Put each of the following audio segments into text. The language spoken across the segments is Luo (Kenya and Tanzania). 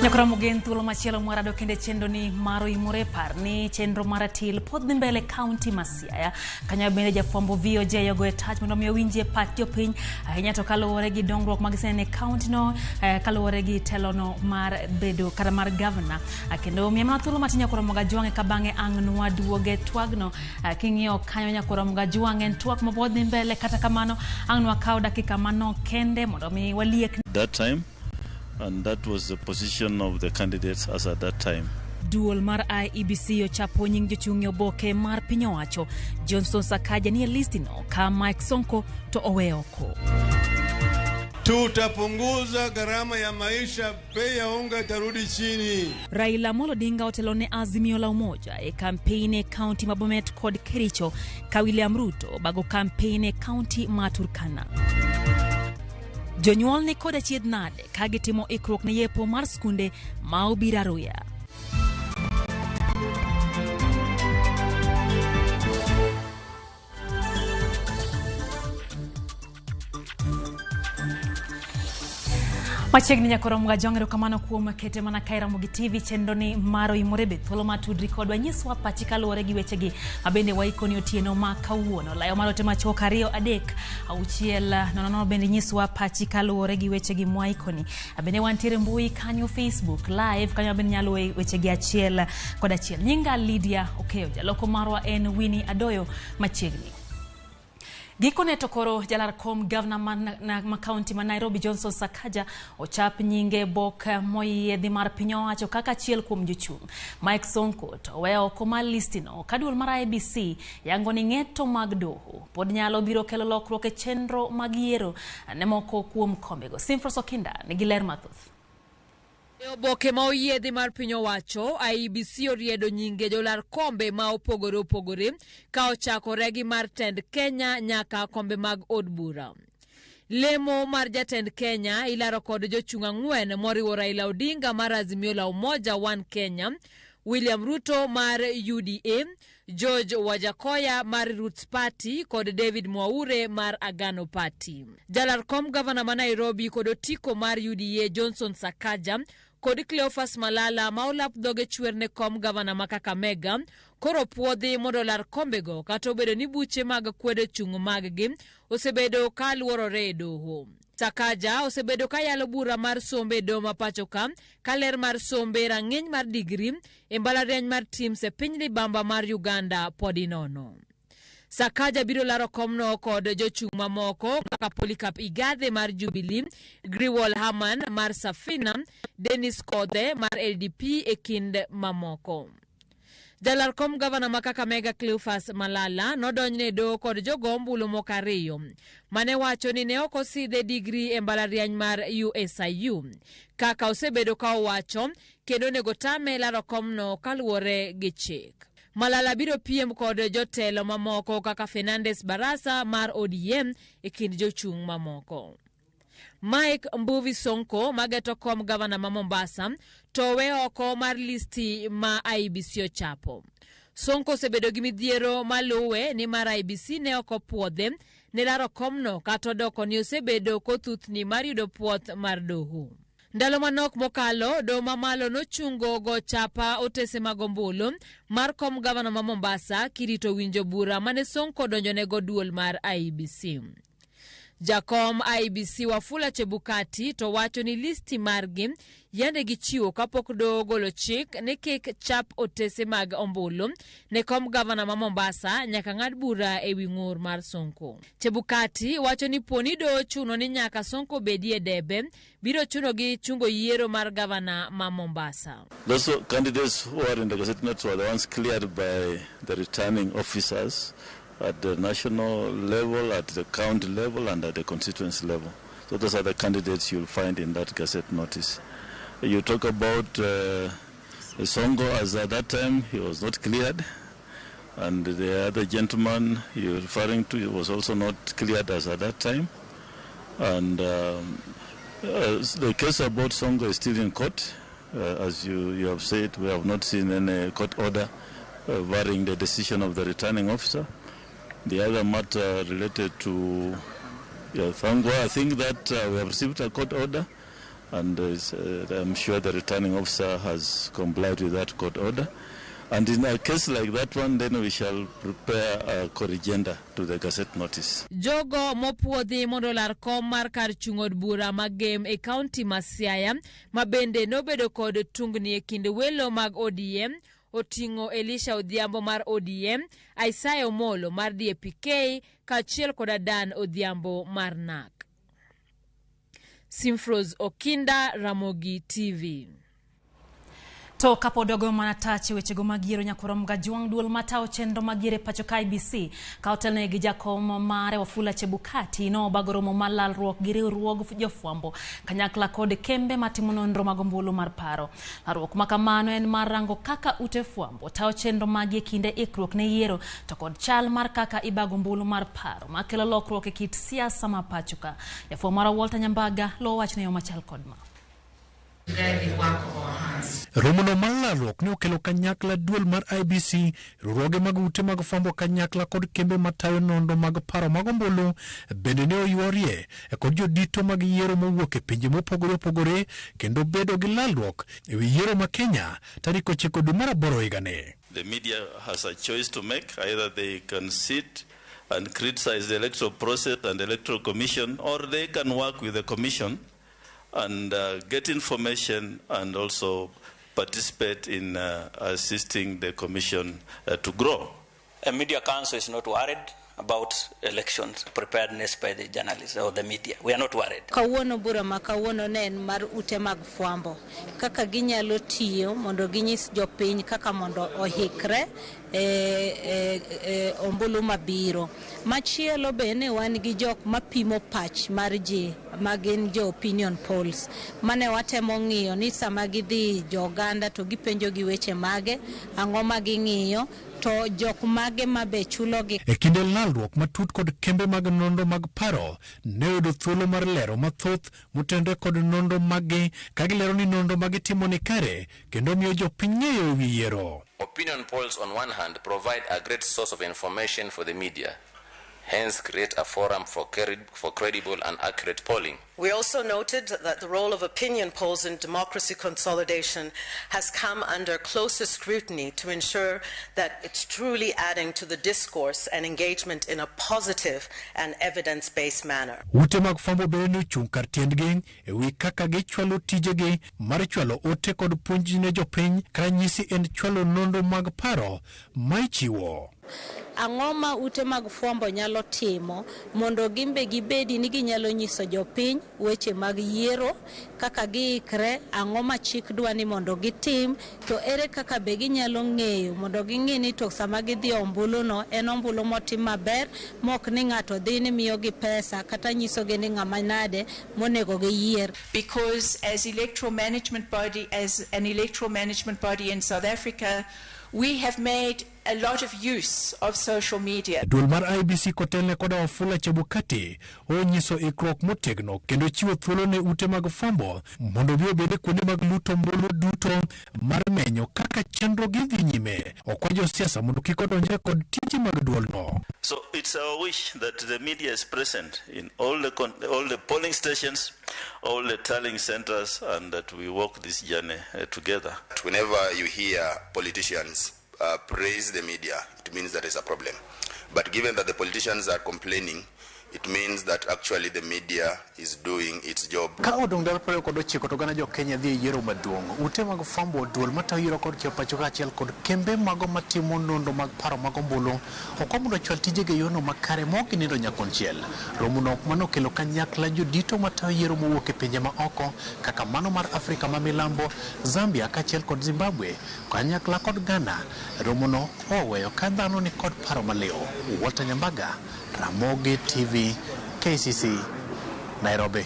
Ramogi thuolo machielo mwarado kende chenro ni mar OIMORE par ni chenro maratil pod dhi mbele kaunti ma Siaya. Kanyo bende jafwambo VOJ yogo e touch mondo mi owinjie pat jopiny ahinya to kaluwore gi dongruok mag sene kaunti no, kaluwore gi telo no mar bedo kata mar governor. Kendo miya mana thuolo matin nyakoro Ramogi Ajwang' ka bang'e ang' nwa duoge twagno. King'iyo kanyo nyakoro Ramogi Ajwang' en twak mapod dhi mbele, kata kamano ang' nwa kawo dakika manok kende mondo mi waliek. That time, and that was the position of the candidates as at that time. Duol mar IEBC ochapo nying jochung' oboke mar piny owacho. Johnson Sakaja ni listino ka Mike Sonko to owe oko. Tutapunguza gharama ya maisha, bei ya unga itarudi chini. Raila Amolo Odinga otelone Azimio la Umoja e kampeni kaunti ma Bomet kod Kericho ka William Ruto bago kampeni kaunti ma Turkana. Jonyuol ni kod achiedh nade ka gitimo ikruok ne yepo mar skunde ma obiro aruya. Machiegni nyakoro Ramogi Ajwang' erokamano kuom kete mana kae Ramogi TV chenro ni mar OIMORE be thuolo matudri kodwa nyiswa pachi kaluwore gi wechegi mabende waikoni otieno ma kawuono. Layo malote machok 2 3 6 nono bende nyiswa pachi kaluwore gi wechegi mwaikoni. Bende wantiere mbui kanyo Facebook live kanyo bende nyalo wechegi achiel kod achiel. Nyinga Lydia Okeyo, jaloko marwa en Winnie Adoyo machiegni. Gikone tokoro jalar kom governor ma county ma Nairobi Johnson Sakaja ochap nyinge bok moyiedhi mar piny owacho kaka achiel kuom jochung'. Mike Sonko to weyo oko mar listino ka duol mar IEBC yango ni ng'eto mag doho pod nyalo biro kelo lokruok e chenro mag yiero ne moko kuom kombego. Simfros Okinda nigi ler mathoth. Oboke ma oyiedhi mar piny owacho, IEBC oriedo nyinge jolar kombe ma opogore ka ochakore gi mar tend Kenya nyaka kombe mag od bura. Lemo mar jatend Kenya ilaro kod jochung' 4 moriwo Raila Odinga mar Azimio la Umoja One Kenya, William Ruto mar UDA, George Wajakoya mar Roots Party kod David Mwaure mar Agano Party. Jalar kom governor ma Nairobi kod otiko mar UDA Johnson Sakaja kod Cleophas Malala maulap dhoge chwerne kom governor ma Kakamega koro puodhi mondo lar kombego kata obedo ni buche mag kwedo chung' mag-gi osebedo ka luorore e doho. Sakaja osebedo ka yalo bura mar sombe do ma pachoka ka ler mar sombe rang'iny mar digri e mbalariany mar Tims e piny libamba mar Uganda podi nono. Sakaja biro laro komno kod jochung' mamoko kaka Polycarp Igathe mar Jubilee, Griwol Haman mar Safina, Dennis Kodhe mar LDP e kind mamoko. Jalar kom governor ma Kakamega Cleophas Malala nodonjne do kod jogombulu moko 2 mane wacho ni ne ok osidhe digri e mbalariany mar USIU kaka osebedo ka owacho kendo nego tame laro komno kaluwore gi chik. Malala biro piem kod jotelo mamoko kaka Fernandes Barasa mar ODM e kind jochung' mamoko. Mike Mbuvi Sonko mageto kom governor ma Mombasa to we oko mar listi ma IEBC ochapo. Sonko osebedo gi midhiero maluwe ni mar IEBC ne oko puodhe ne laro komno kata doko ni osebedo kothuthni mar yudo puoth mar doho. Ndalo manok mokalo do mamalo no chungo go chapa otese magombulu mar kom governor ma Mombasa kirito winjo bura mane Sonko donjone go duol mar IEBC. Jakom IEBC Wafula Chebukati to wacho ni listi margi yande gichiwo kapok do golo chik ne kik chap otese mag ombulu ne kom governor ma Mombasa nyaka ng'ad bura e wi ng'ur mar Sonko. Chebukati wacho ni poni do chuno ni nyaka Sonko bedie debe biro chuno gi chungo yiero mar governor ma Mombasa. Those candidates who are in the Gazette Notes were the ones cleared by the returning officers at the national level, at the county level, and at the constituency level. So those are the candidates you'll find in that Gazette notice. You talk about Songo, as at that time he was not cleared, and the other gentleman you're referring to was also not cleared as at that time. And the case about Songo is still in court. As you have said, we have not seen any court order varying the decision of the returning officer. The other matter related to Thangwa, I think that we have received a court order and I'm sure the returning officer has complied with that court order. And in a case like that one, then we shall prepare a corrigenda to the Gazette notice. Jogo mopuodhi mondo lar kom mar kar chung'od bura magem e county ma Siaya, mabende nobedo kod tungni e kind welo mag ODM, oting'o Elisha Odhiambo mar ODM, Isaiah Omolo mar DAPK, kaachiel kod Adan Odhiambo mar NAK. Simfros Okinda, Ramogi TV. To kapo dogo manatachi wechego magiero nyakurom gajuang duol matao chenro magiere pacho IBC ka otelne gi jakom mare Wafula Chebukati no bagoromo malal ruok gi riwruog jofwambo kanyakla kod kembe matimo nonro mag ombulu mar paro. Ruok makamano en mar rango kaka ute fwambo tao chenro magie kinde ikruok ne yiero to kod chal mar kaka ibago ombulu mar paro makelo lokruok e kit siasa ma pachoka. Jafwambo mara Walter Nyambaga lo wachne yo machal kodma. Romono malalruok ne okelo kanyakla duol mar IBC, riwruoge mag ute mag fwambo kanyakla kod kembe matayo nonro mag paro mag ombulu bende ne oyuorie kod jodito mag yiero mowuok e pinje mopogore opogore kendo bedo gi lalruok e wi yiero ma Kenya tarik 9 dwe mar 8 higani. The media has a choice to make. Either they can sit and criticize the electoral process and the electoral commission, or they can work with the commission and get information and also participate in assisting the commission to grow. A media council is not worried about elections preparedness by the journalists or the media. We are not worried. Kawuono bura ma kawuono ne en mar ute mag fwambo kaka ginyalo tiyo mondo ginyis jopiny kaka mondo ohikre ombulu mabiro. Machielo bene wan gi jok mapimo pach mar ji magin jo opinion polls mane watemo ng'iyo ni sama gidhi joganda to gipenjo gi weche mage ang'o ma ging'iyo to jok mage mabe chulogi. E kinde lalruok matut kod kembe mag nonro mag paro ne yudo thuolo mar lero mathoth motende kod nonro mage kagilero ni nonro mage timo ni kare kendo miyo jopiny ng'eyo wi yiero. Opinion polls on one hand provide a great source of information for the media, hence create a forum for credible and accurate polling. We also noted that the role of opinion polls in democracy consolidation has come under closer scrutiny to ensure that it's truly adding to the discourse and engagement in a positive and evidence-based manner. Ute mag fwambo bende chung kar tiendgi e wi kaka gichwalo tijegi mar chwalo ote kod puonj ne jopiny kanyisi en chwalo nonro mag paro ma ichiwo. Ang'o ma ute mag fwambo nyalo timo mondo gimbe gibedi ni ginyalo nyiso jopiny weche mag yiero kaka giikre, ang'o ma chik dwani mondo gitim, to ere kaka be ginyalo ng'eyo mondo ging'i ni to sama gidhi ombulu no en ombulu motim maber mok ni ng'ato dhi ni miyo gi pesa kata nyiso gi ni ng'ama nade monego giyier. Because as an electoral management body in South Africa, we have made a lot of use of social media. Duol mar IBC kotelne koda Wafula Chebukati onyiso ikruok motegno kendo chiwo thuolo ne ute mag fwambo mondo bi obede kuonde mag luto ombulu duto mar menyo kaka chenro gi dhi nyime okwajo siasa mondo kik odonje kod tije mag duolno. So it's our wish that the media is present in all the polling stations, all the tallying centers, and that we walk this journey together. Whenever you hear politicians praise the media, it means there is a problem. But given that the politicians are complaining, it means that actually the media is doing its job. Ka odong dal pare kod chiko to gana jo Kenya dhi yiero maduong'. Ute mag fwambo duol matayo yiero kod pacho achiel kod kembe mago matimo nonro mag paro mag ombulu okomudo chwal tijege yono makare mok nindo nyakonchiel. Romuno mano kelo kanyakla jodito matayo yiero mowuok e pinje ma oko kaka mano mar Afrika ma milambo, Zambia kaachiel kod Zimbabwe, kanyakla kod Ghana. Romuno oweyo ka dhano ni kod paro maliw. Walter Nyambaga, Ramogi TV, KCC, Nairobi.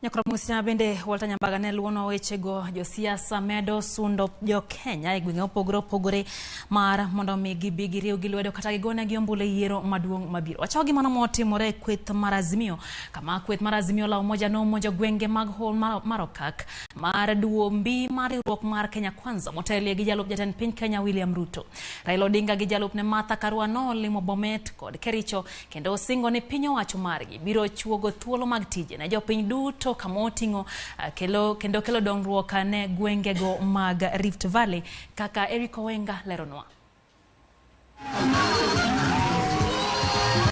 Nyakoro musina bende Walter Nyambaga ne luono wechego josiasa medo sundo jo Kenya e gwenge opogore mar mondo mi gibi riw gi lwedo kata gigone gi ombulu yiero maduong' mabiro. Wacho gi mano motimore kweth mar Azimio kama kweth mar Azimio la umoja no umoja gwenge mag hol marokak mar duo mbi mar riwruok mar Kenya Kwanza motelie gi jalup jatend piny Kenya William Ruto. Raila Odinga gi jalup ne Martha Karua no limo Bomet kod Kericho kendo singo ni piny owacho margi biro chuogo thuolo mag tije ne jopiny duto Ruto kamotingo kelo dongruok ne gwengego mag Rift Valley kaka Eric Owenga leronwa.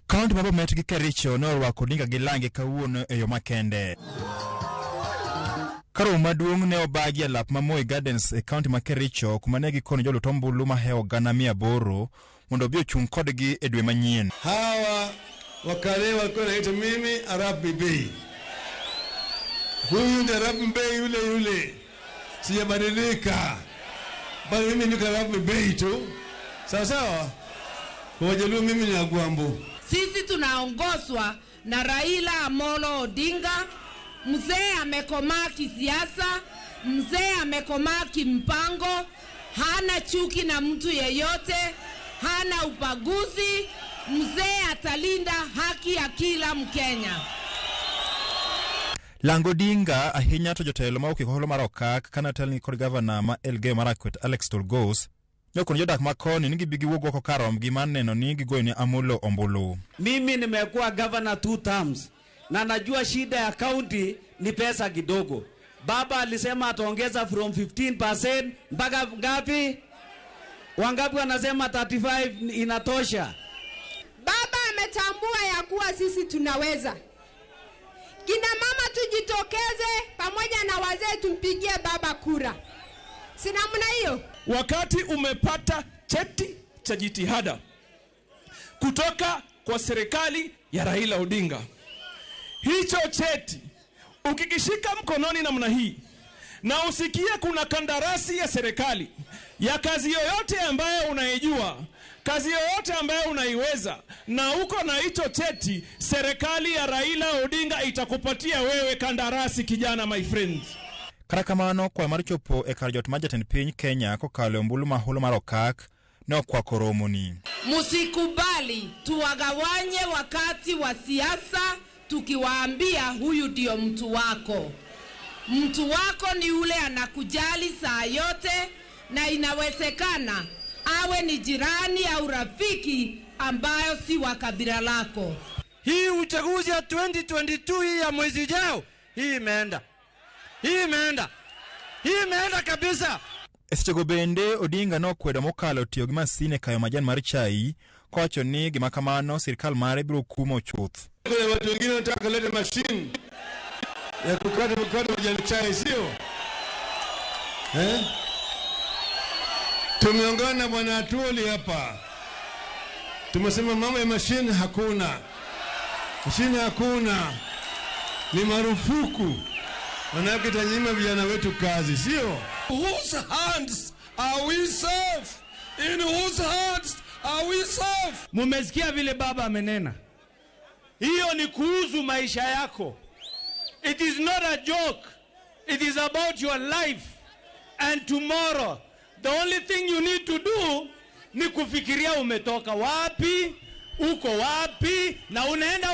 Kaunti ma Bomet gi Kericho ne orwako Odinga gi Lange kawuono e yo makende. Karo maduong' ne obagi e lap ma Moi Gardens e kaunti ma Kericho kuma ne gikono joluto ombulu ma hewo 800 mondo obi ochung' kodgi e dwe manyien. Hawa wakale walikuwa wanaita mimi Arabi Bey. Huyu ndiye Arabi Bey yule. Sijabadilika. Bali mimi niko Arabi Bey tu. Sawa? Kwa Wajaluo mimi ni Agwambo. Sisi tunaongozwa na Raila Amolo Odinga. Mzee amekomaa kisiasa, mzee amekomaa kimpango, hana chuki na mtu yeyote, hana ubaguzi, mzee atalinda haki ya kila Mkenya. Lango Odinga ahinya to jotelo ma okiko holo mar okak kana telni kod governor ma Elgeyo Marakwet Alex Tolgos nyokon jodak makoni nigi bigi wuok oko karom gi maneno ni gigoyne Amolo ombulu. Mimi nimekuwa governor 2 terms na najua shida ya county ni pesa kidogo. Baba alisema ataongeza from 15% mpaka ngapi? Wangapi wanasema 35 inatosha? Baba ametambua ya kuwa sisi tunaweza. Kina mama tujitokeze pamoja na wazee tumpigie baba kura. Sina mna hiyo. Wakati umepata cheti cha jitihada kutoka kwa serikali ya Raila Odinga, hicho cheti ukikishika mkononi namna hii na usikie kuna kandarasi ya serikali ya kazi yoyote ambayo unaijua, kazi yoyote ambayo unaiweza, na uko na hicho cheti, serikali ya Raila Odinga itakupatia wewe kandarasi, kijana my friends. Karakamano kwa marichopo e kar jot ma jatend piny Kenya kokalo ombulu ma holo mar okak ne okwako romoni. Musikubali tuwagawanye wakati wa siasa tukiwaambia huyu ndio mtu wako. Mtu wako ni ule anakujali saa yote, na inawezekana awe ni jirani au rafiki ambayo si wa kabila lako. Hii uchaguzi ya 2022 hii ya mwezi jao, hii imeenda kabisa. Esechego bende Odinga nokwedo mokalo tiyo gi masine kayo majan mar chai kowacho ni gima kamano sirikal mare biro kumo chuth. Kuna watu wengine wanataka kuleta machine ya kukata majani chai, sio? Tumeongana na bwana Atuli hapa. Tumesema mambo ya machine hakuna. Machine hakuna. Ni marufuku. Wanawake tanyima vijana wetu kazi, sio? Whose hands are we safe? In whose hands are we safe? Mumesikia vile baba amenena. Hiyo ni kuhusu maisha yako. It is not a joke. It is about your life and tomorrow. The only thing you need to do ni kufikiria umetoka wapi, uko wapi, na unaenda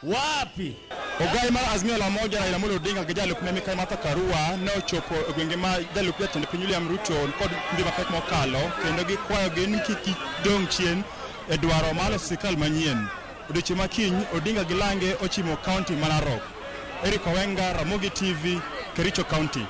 wapi. Ogai mar Azimio la Umoja Raila Amolo Odinga gijalo kumemika Martha Karua ne ochopo gwenge ma jalo kwa tende piny William Ruto kod ndi mapek mokalo kendo gikwayo gin kiki dong chien e dwaro malo sirikal manyien. Odiochieng' makiny Odinga gi Lange ochimo kaunti ma Narok. Eric Owenga, Ramogi TV, Kericho County.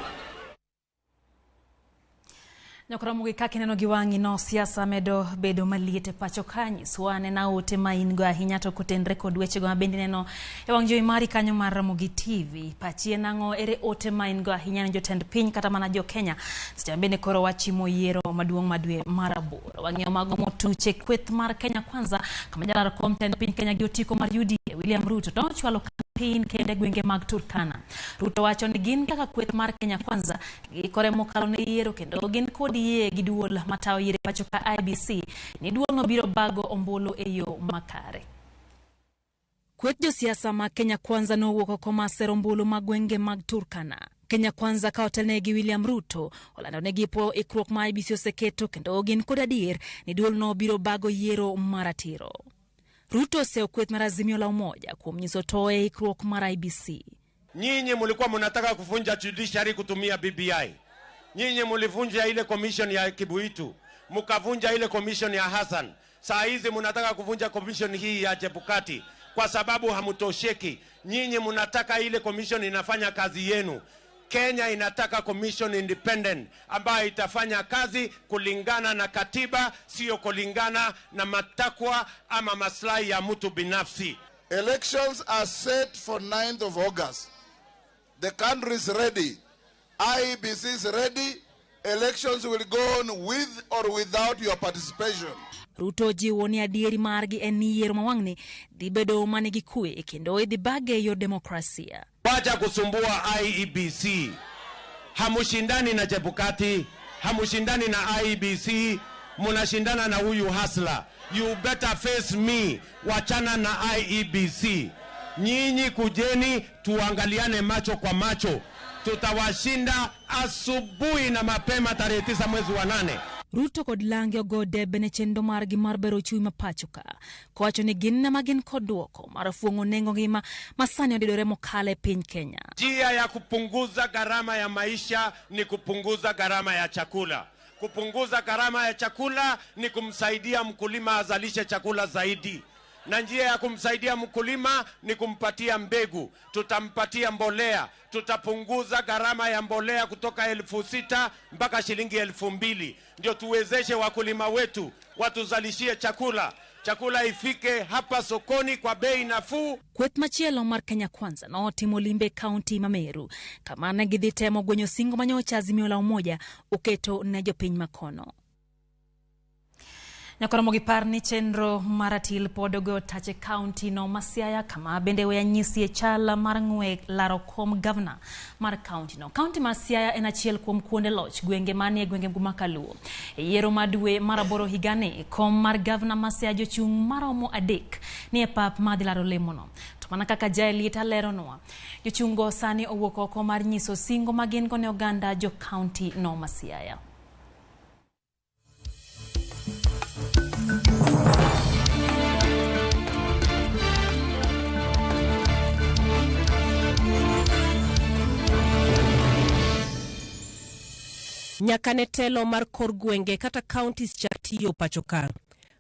Ramogi kaka neno giwangi no siasa medo bedo maliete pacho kanyi swane na ote maingo ahinya to kotenre kod wechego mabendi neno e wang' jowi mari kanyo mar Ramogi TV. Pachie nango ere ote maingo ahinya ne jotend piny kata mana jo Kenya seche bende koro wachimo yiero maduong' madwe mar aboro. Wang'eyo mago motuche kweth mar Kenya Kwanza kama jalar kom tend piny Kenya gi otiko mar UDA William Ruto to chwalo piny kende gwenge mag Turkana. Ruto wacho ni gin kaka kweth mar Kenya Kwanza gikore mokalo ne yiero kendo gin kod yie gi duol matayo yiero pacho ka IBC ni duol no biro bago ombulu e yo makare. Kweth josiasa ma Kenya Kwanza no wuok oko masero ombulu mag gwenge mag Turkana. Kenya Kwanza ka otelne gi William Ruto olando ne gipo ikruok ma IBC oseketo kendo gin kod adier ni duol no biro bago yiero maratiro. Ruto seo kweth mar Azimio la Umoja kuom nyiso toe ikruok mar IBC. Nyinyi mulikuwa mnataka kuvunja judiciary kutumia BBI. Nyinyi mulivunja ile commission ya Kibuitu, mukavunja ile commission ya Hassan. Saa hizi mnataka kuvunja commission hii ya Chebukati. kwa sababu hamutosheki. Nyinyi mnataka ile commission inafanya kazi yenu. Kenya inataka commission independent ambayo itafanya kazi kulingana na katiba, sio kulingana na matakwa ama maslahi ya mtu binafsi. Elections are set for 9th of August. The country is ready. IEBC is ready. Elections will go on with or without your participation. Ruto jiwo ni adieri margi en yiero mawang'ni dhi bedo manigi kwe kendo idhi bage yo demokrasia. Wacha kusumbua IEBC. Hamushindani na Chebukati, hamushindani na IEBC, munashindana na huyu hasla. You better face me, wachana na IEBC. Nyinyi kujeni tuangaliane macho kwa macho. Tutawashinda asubuhi na mapema tarehe 9 mwezi wa 8. Ruto kod Lange ogo debe ne chenro margi mar bero chui mapachoka. Kowacho ni gin na magin kod duoko mar fuong'o nengo ngima masani odidore mokale piny Kenya. Njia ya kupunguza gharama ya maisha ni kupunguza gharama ya chakula. Kupunguza gharama ya chakula ni kumsaidia mkulima azalishe chakula zaidi. Na njia ya kumsaidia mkulima ni kumpatia mbegu. Tutampatia mbolea. Tutapunguza gharama ya mbolea kutoka 6,000 mpaka shilingi 2,000. Ndio tuwezeshe wakulima wetu watuzalishie chakula. Chakula ifike hapa sokoni kwa bei nafuu. Kweth machielo mar Kenya Kwanza no timo limbe kaunti ma Meru. Kama ne gidhi temo gwenyo singo manyocha Azimio la Umoja oketo ne jopiny makono. Nyakoromogi par ni chenro maratil podogo tache county no Masiaya kama bende we nyisi e chala mar ng'we laro kom governor mar county no. County Masiaya en achiel kuom kuonde loch gwenge manie gwenge Makaluo. E yiero madwe maraboro higani kom mar governor Masiaya jochung' maromo 3 ni e pap madhi laro lemono. To mana kaka Jaelieta leronwa. Jochungo sani owuok oko mar nyiso singo magin kone oganda jo county no Masiaya. Nyakane telo mar kor gwenge kata counties chatiyo pachoka.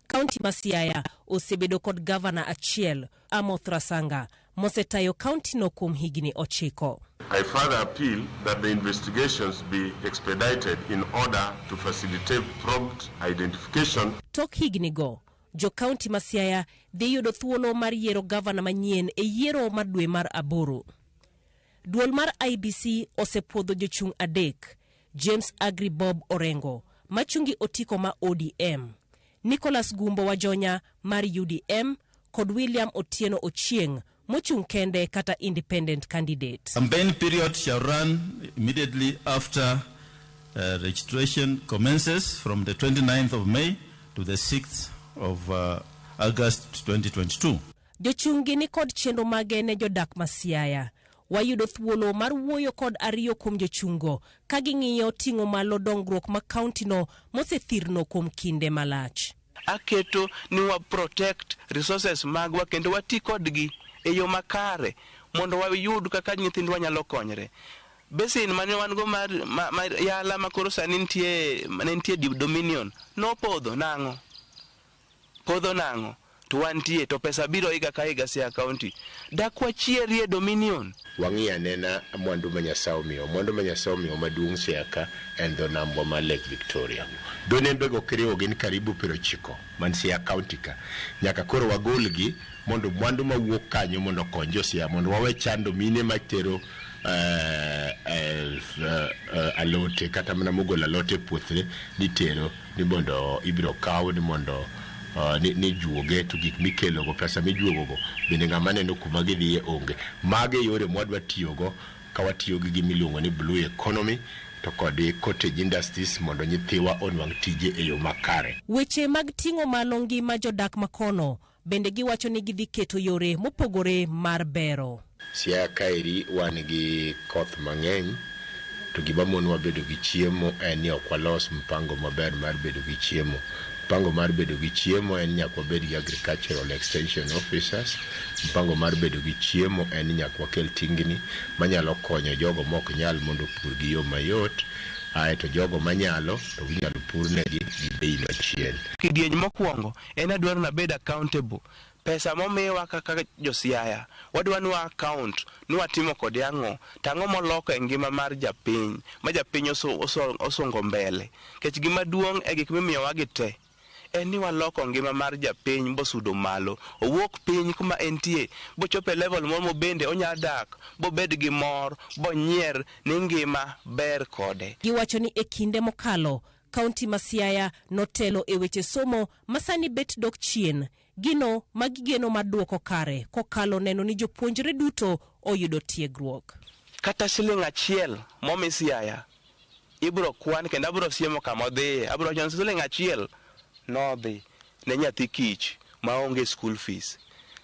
County Masiaya osebedo kod governor achiel, Amoth Rasanga, mosetayo county no kuom higni 9. I further appeal that the investigations be expedited in order to facilitate prompt identification. Tok higni go, jo county Masiaya dhi yudo thuolo mar yiero governor manyien e yiero mar dwe mar 8. Duol mar IBC osepwodho jochung' 3. James Agri Bob Orengo, machungi otiko ma ODM, Nicholas Gumbo Wajonya mar UDM, kod William Otieno Ochieng, mochung' kende kata independent candidate. Campaign period shall run immediately after registration commences from the 29th of May to the 6th of August 2022. Jochungi ni kod chenro mage ne jodak Masiaya. Wayudo thuolo mar wuoyo kod ariyo kuom jochungo ka ging'iyo ting'o malo dongruok ma county no mosethirno kuom kinde malach. Aketo ni wa protect resources magwa kendo wati kodgi e yo makare mondo wayud kaka nyithindwa nyalo konyre. Besin mane wan go mar yala makoro sani nitie Dominion no podho nango to wantie to pesa biro higa ka higa sia county dakwa chieri Dominion. Wangia nena mwandu manyasao miyo maduong' siaka en dho nambo ma Lake Victoria. Donembe go kiriwo gin karibu 90 man sia county ka. Nyaka koro wagolgi mondo mwandu mawuok kanyo mondo konjo sia mondo wawe chando mine matero alote kata mana mogolo alote puothe ditero ni mondo ibiro kaw ni mondo ni juoge to gik mikelo go pesa mijuogo go bende ng'ama neno kuma gidhiye onge. Mage yore mwadwa tiyogo ka watiyo gi gimiluongo ni blue economy to kod cottage industries mondo nyithiwa onwang' tije e yo makare. Weche mag ting'o malo ngima jodak makono bende giwacho ni gidhi keto yore mopogore mar bero. Siaya kaeri wan gi koth mang'eny to gima monwa bedo gi chiemo en ni ok walos mpango maber mar bedo gi chiemo. Mpango mar bedo gi chiemo en nyaka wabed gi agricultural extension officers. Mpango mar bedo gi chiemo en nyaka wakel tingni manyalo konyo jogo mok nyal mondo pur gi yo mayot. To jogo manyalo to ginyalo pur negi gi bei machien. Kidieny mokwongo en adwaro na bed accountable. pesa momiwa kaka josiaya wadwa nwa account nwa timo kod yango tango moloko e ngima mar japiny ma japiny osongo mbele kech gima duong e gik mimiyo wagi te en ni waloko ngima mar japiny bosudo malo owuok piny kuma entie bochope level moro bende onya dak bobed gi mor bonyier ni ngima ber kode. Giwacho ni e kinde mokalo kaunti ma Siaya notelo e weche somo masani bet dok chien gino magigeno maduoko kare kokalo neno ni jopuonjre duto oyudo tiegruok. Kata siling achiel momi Siaya ibro kwan kendo abro siemo kama odhiye abro chon siling achiel nodhi ne nyathi kich maonge school fees.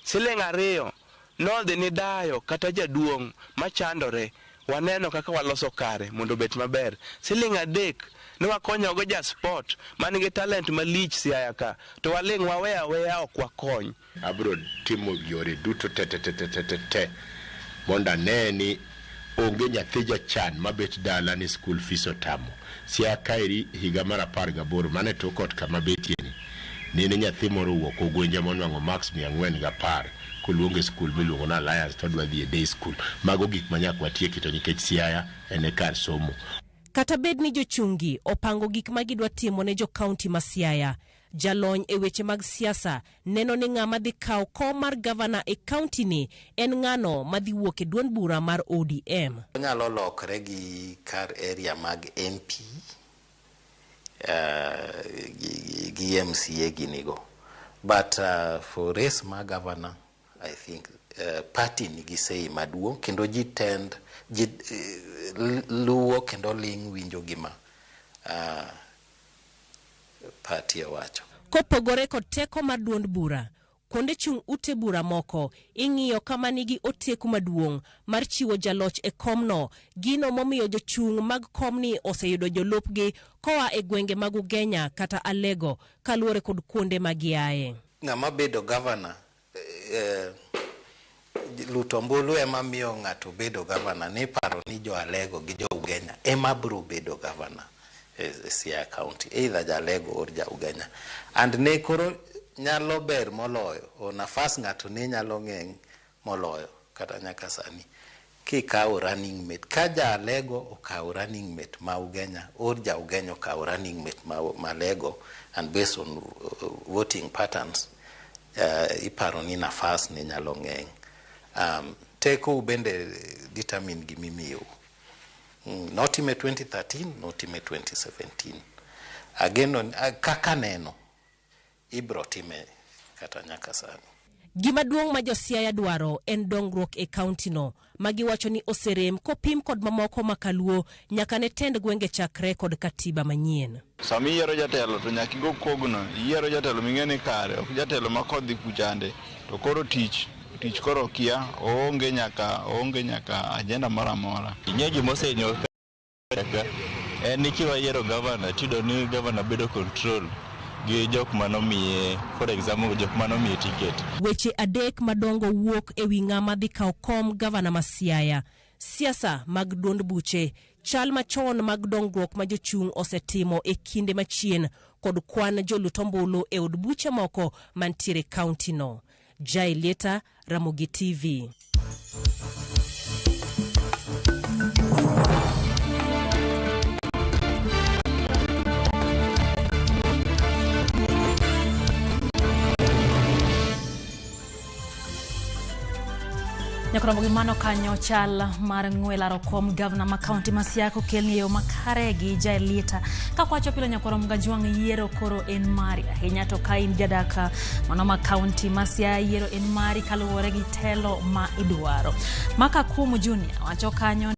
Siling ariyo nodhi ni dayo kata jaduong machandore waneno kaka waloso kare mondo bet maber. Siling adek ne wakonyogo ja sport manigi talent malich Siaya ka to waling waweya ok wakony. Abro timo yore duto te mondo ane ni onge nyathi jachan mabet dala ni school fees otamo. Siaya kaeri higa mar 18 mane to kot kama betie ni ne nyathi moro wuok ogwenja monwango max 410 koluonge school miluongo na Alliance to dwa dhi e day school. Mago gik manyak watieki to nikech Siaya ene kar somo. Kata bed ni jochungi opango gik magidwa timo ne jo kaunti ma Siaya, jalony e weche mag siasa neno ni ng'ama dhi kawo kom mar gavana e kaunti ni en ng'ano madhi wuok e duond bura mar ODM. Onyalo lokre gi kar area mag MP gi MCA ginigo. But for race ma governor, I think party nigi sei maduong kendo ji luwo kendo ling winjo gima party wacho. Kopogore kod teko mar duond bura, kuonde chung ute bura moko ing'iyo kama nigi oteku maduong mar chiwo jaloch e komno, gino momiyo jochung mag komni oseyudo jolupgi koa e gwenge mag Ugenya kata Alego kaluwore kod kuonde magiaye. Ng'ama bedo governor Lutombulu ema miyo ng'ato bedo governor ni paro ni jo Alego gi jo Ugenya ema bro bedo governor Siaya County, either Jalego or ja Ugenya. And ne koro nyalo ber moloyo o nafas ng'ato ne nyalo ng'eng moloyo kata nyaka sani kikawo running mate ka Jalego okawo running mate ma Ugenya or ja Ugenya okawo running mate ma Lego, and based on voting patterns iparo ni nafas ne nyalo ng'eng. Teko bende determine gimimiyo notime 2013 notime 2017 again kaka neno ibro time kata nyaka sani. Gima duong ma jo Siaya dwaro en dongruok e kaunti no magiwacho ni oserem kopim kod mamoko makaluo nyaka ne tend gwenge chakre kod katiba manyien. Sami yiero jatelo to nyaki go kogno yiero jatelo ming'eni kare ok jatelo makodhi kuchande to koro tich koro kia oonge nyaka agenda mora mora. Nyeji mosenyo en ni kiwa yiero governor tido ni governor bedo control gi jok manomiye, for example jok manomiye ticket. Weche adek madongo wuok e wi ng'ama dhi kawo kom gavana ma Siaya: siasa mag duond buche, chal machon mag dongruok ma jochung osetimo e kinde machien kod kwan jolutombulu e od buche moko mantiere kaunti no. Jaileta, Ramogi TV. Nyakoromogi mano kanyo chal mar ng'wela rokom gavana ma kaunti ma Siaya kokelni yo makare gi Jaileta ka kwacho pilo nyakoromoga jwang yiero koro en mari ahinya to ka in jadaka mano ma kaunti ma Siaya yiero en mari kaluwore gi telo ma idwaro. Maka Kumu Junior wacho kanyo